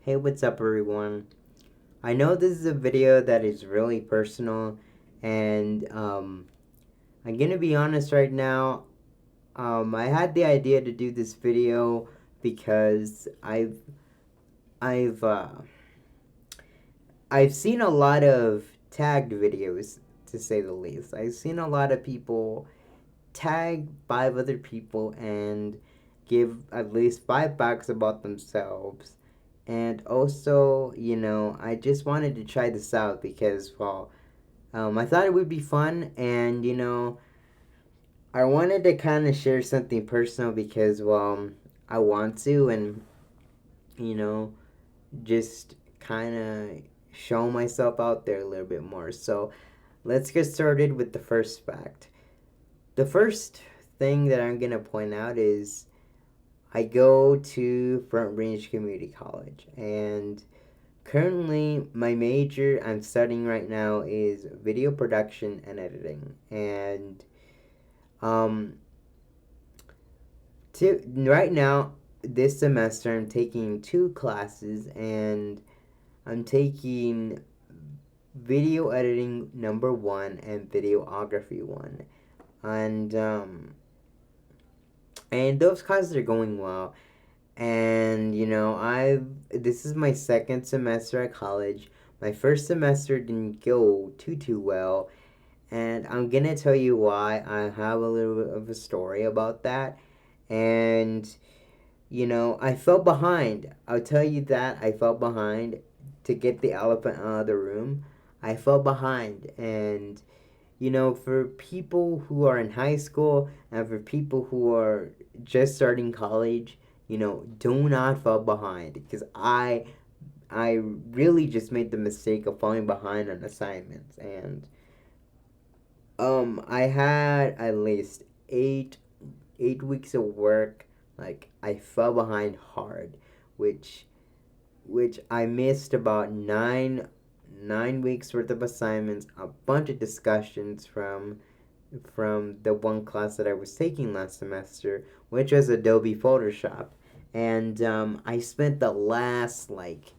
Hey, what's up, everyone? I know this is a video that is really personal, and I'm gonna be honest right now. I had the idea to do this video because I've I've seen a lot of tagged videos, to say the least. I've seen a lot of people tag 5 other people and give at least 5 facts about themselves. And also, I just wanted to try this out because, well, I thought it would be fun, and I wanted to kind of share something personal because, well, I want to, and you know, just kind of show myself out there a little bit more. So let's get started with the first fact. The first thing that I'm gonna point out is I go to Front Range Community College, and currently my major I'm studying right now is video production and editing. And um, right now this semester I'm taking 2 classes, and I'm taking video editing number 1 and videography 1. And those classes are going well. And I've this is my second semester at college. My first semester didn't go too well, and I'm gonna tell you why. I have a little bit of a story about that. And I fell behind. I'll tell you that I fell behind. To get the elephant out of the room, I fell behind. And for people who are in high school and for people who are just starting college, do not fall behind, because I really just made the mistake of falling behind on assignments. And I had at least 8 weeks of work. Like, I fell behind hard, which I missed about nine weeks worth of assignments, a bunch of discussions from the one class that I was taking last semester, which was Adobe Photoshop. And I spent the last like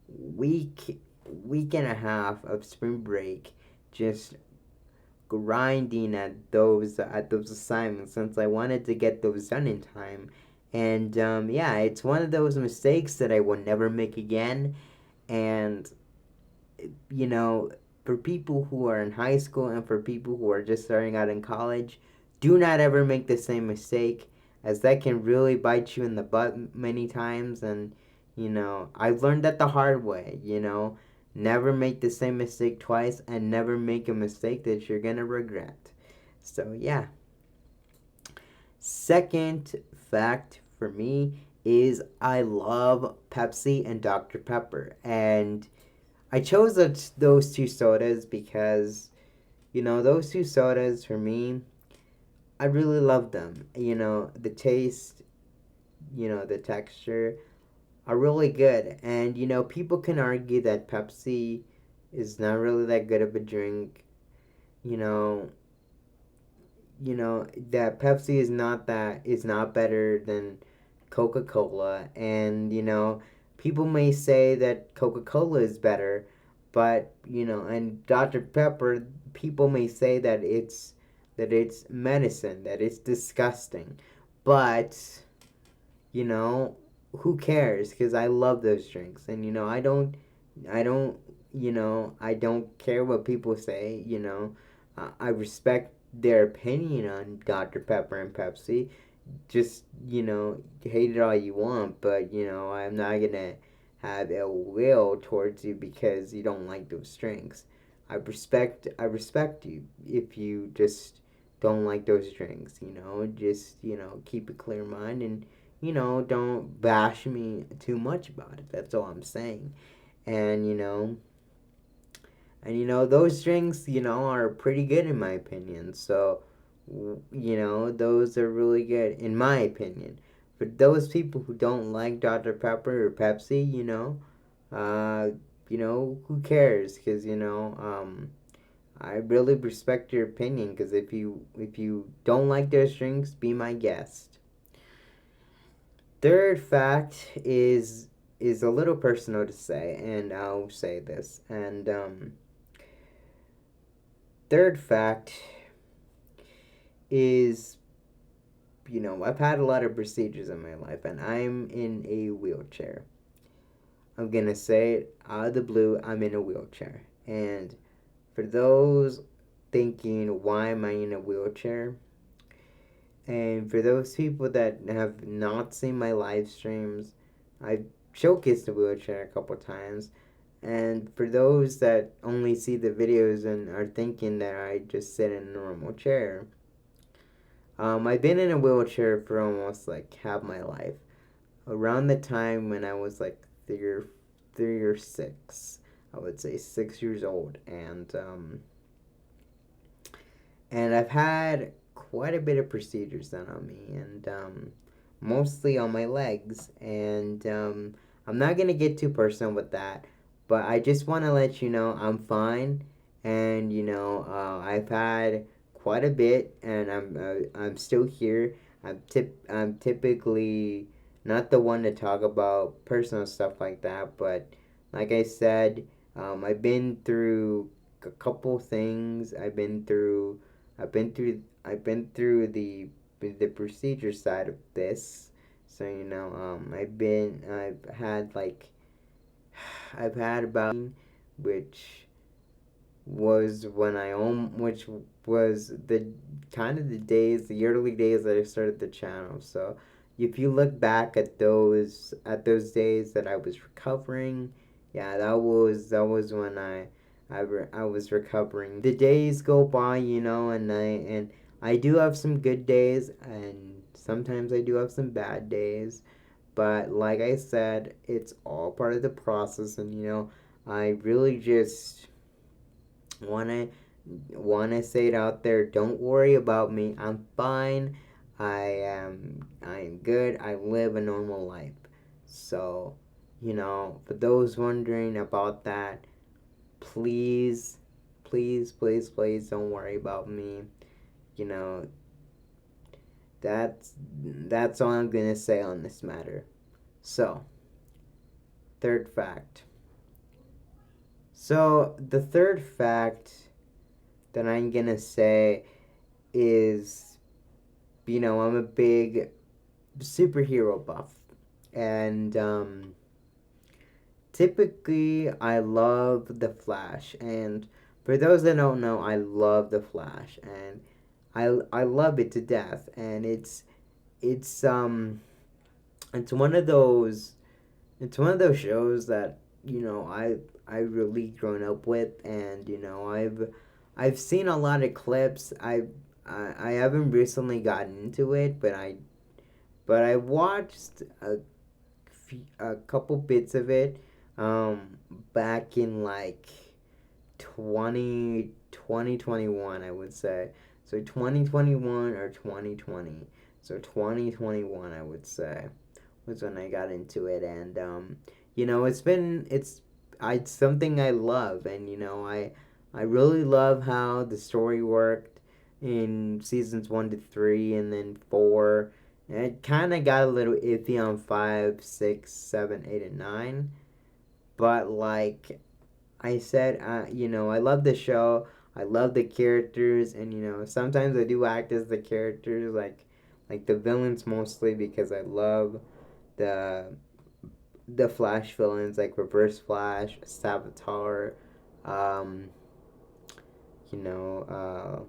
week and a half of spring break just grinding at those assignments, since I wanted to get those done in time. And yeah, it's one of those mistakes that I will never make again. And you know, for people who are in high school and for people who are just starting out in college, do not ever make the same mistake, as that can really bite you in the butt many times. And, I've learned that the hard way, Never make the same mistake twice, and never make a mistake that you're gonna regret. So, yeah. Second fact for me is I love Pepsi and Dr. Pepper. And I chose those 2 sodas because, those 2 sodas for me, I really love them. The taste, the texture are really good. And, people can argue that Pepsi is not really that good of a drink. You know, that Pepsi is not better than Coca-Cola. And, people may say that Coca-Cola is better, but, and Dr. Pepper, people may say that it's medicine, that it's disgusting. But, you know, who cares? Because I love those drinks. And, I don't, I don't care what people say. I respect their opinion on Dr. Pepper and Pepsi. Just, hate it all you want, but, I'm not gonna have ill will towards you because you don't like those drinks. I respect you if you just don't like those drinks. Just, keep a clear mind, and, don't bash me too much about it. That's all I'm saying. And, those drinks, are pretty good in my opinion. So, those are really good in my opinion. For those people who don't like Dr. Pepper or Pepsi, uh, who cares? Because, I really respect your opinion. Because if you don't like those drinks, be my guest. Third fact is is a little personal to say, and I'll say this. And third fact is, I've had a lot of procedures in my life, and I'm in a wheelchair. I'm gonna say it out of the blue, I'm in a wheelchair. And for those thinking, why am I in a wheelchair? And for those people that have not seen my live streams, I've showcased the wheelchair a couple times. And for those that only see the videos and are thinking that I just sit in a normal chair, I've been in a wheelchair for almost like half my life. Around the time when I was like three or six, I would say 6 years old, and I've had quite a bit of procedures done on me, and mostly on my legs. And I'm not gonna get too personal with that, but I just want to let you know I'm fine, and I've had quite a bit, and I'm still here. I'm typically not the one to talk about personal stuff like that, but like I said, I've been through a couple things. I've been through the procedure side of this. So I've had about, which which was the kind of the early days that I started the channel. So if you look back at those days that I was recovering, yeah, that was when I was recovering. The days go by, and I do have some good days, and sometimes I do have some bad days. But like I said, it's all part of the process, and I really just wanna wanna say it out there. Don't worry about me. I'm fine. I'm good. I live a normal life. So, for those wondering about that, please, please, please, please don't worry about me. You know, that's all I'm gonna say on this matter. So, third fact. So, the third fact that I'm gonna say is, I'm a big superhero buff. And typically, I love The Flash. And for those that don't know, I love The Flash. And I love it to death. And it's it's one of those shows that I really grown up with, and I've seen a lot of clips. I haven't recently gotten into it, but I watched a couple bits of it back in like 2021, I would say. So 2021 or 2020. So 2021, I would say, was when I got into it. And it's something I love. And I really love how the story worked in seasons 1 to 3, and then 4. And it kind of got a little iffy on 5, 6, 7, 8, and 9. But like I said, I love the show. I love the characters, and sometimes I do act as the characters, like the villains mostly, because I love the Flash villains, like Reverse Flash, Saboteur, um, you know,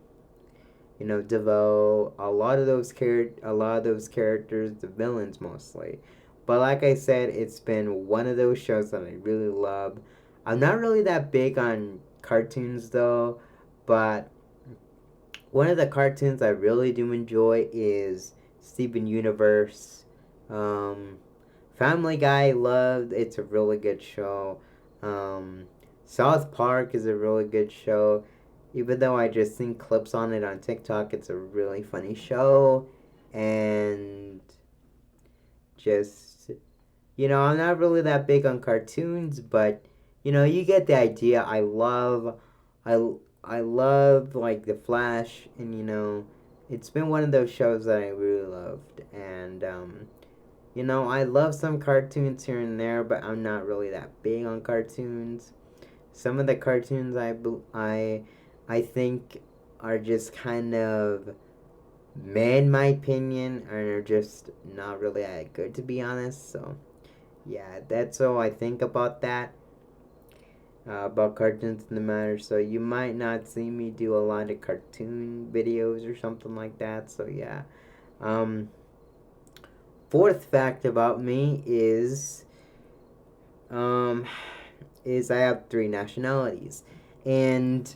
DeVoe, a lot of those characters, the villains mostly. But like I said, it's been one of those shows that I really love. I'm not really that big on cartoons though, but one of the cartoons I really do enjoy is Steven Universe. Um, Family Guy, loved. It's a really good show. Um, South Park is a really good show. Even though I just seen clips on it on TikTok, it's a really funny show. And just, I'm not really that big on cartoons, but, you get the idea. I, I love, like, The Flash, and, it's been one of those shows that I really loved. And, I love some cartoons here and there, but I'm not really that big on cartoons. Some of the cartoons I think are just kind of meh in my opinion, and are just not really that good to be honest. So yeah, that's all I think about cartoons in the matter. So you might not see me do a lot of cartoon videos or something like that. So yeah. Um, Fourth fact about me um, is I have three nationalities, and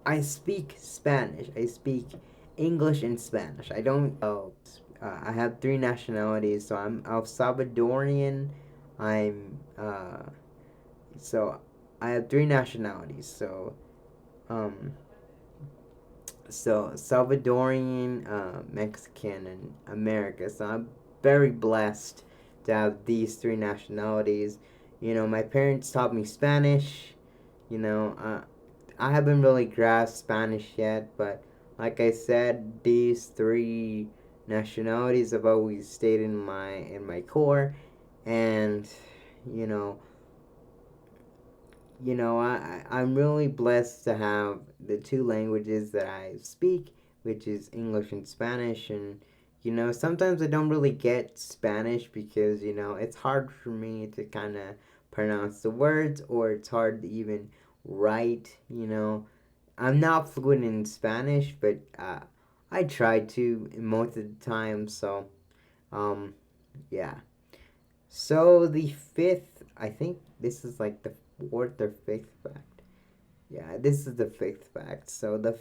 I speak Spanish. I speak English and Spanish. I don't. I have three nationalities. So I'm El Salvadorian. I'm so I have three nationalities. Um, so Salvadorian, Mexican, and America. So I'm very blessed to have these three nationalities. My parents taught me Spanish. I haven't really grasped Spanish yet, but like I said, these three nationalities have always stayed in my core, and you know, I'm really blessed to have the two languages that I speak, which is English and Spanish. And, sometimes I don't really get Spanish because, it's hard for me to kind of pronounce the words, or it's hard to even write. I'm not fluent in Spanish, but I try to most of the time. So, um, yeah. So the fifth, I think this is like the fourth or fifth fact. Yeah, this is the fifth fact. So the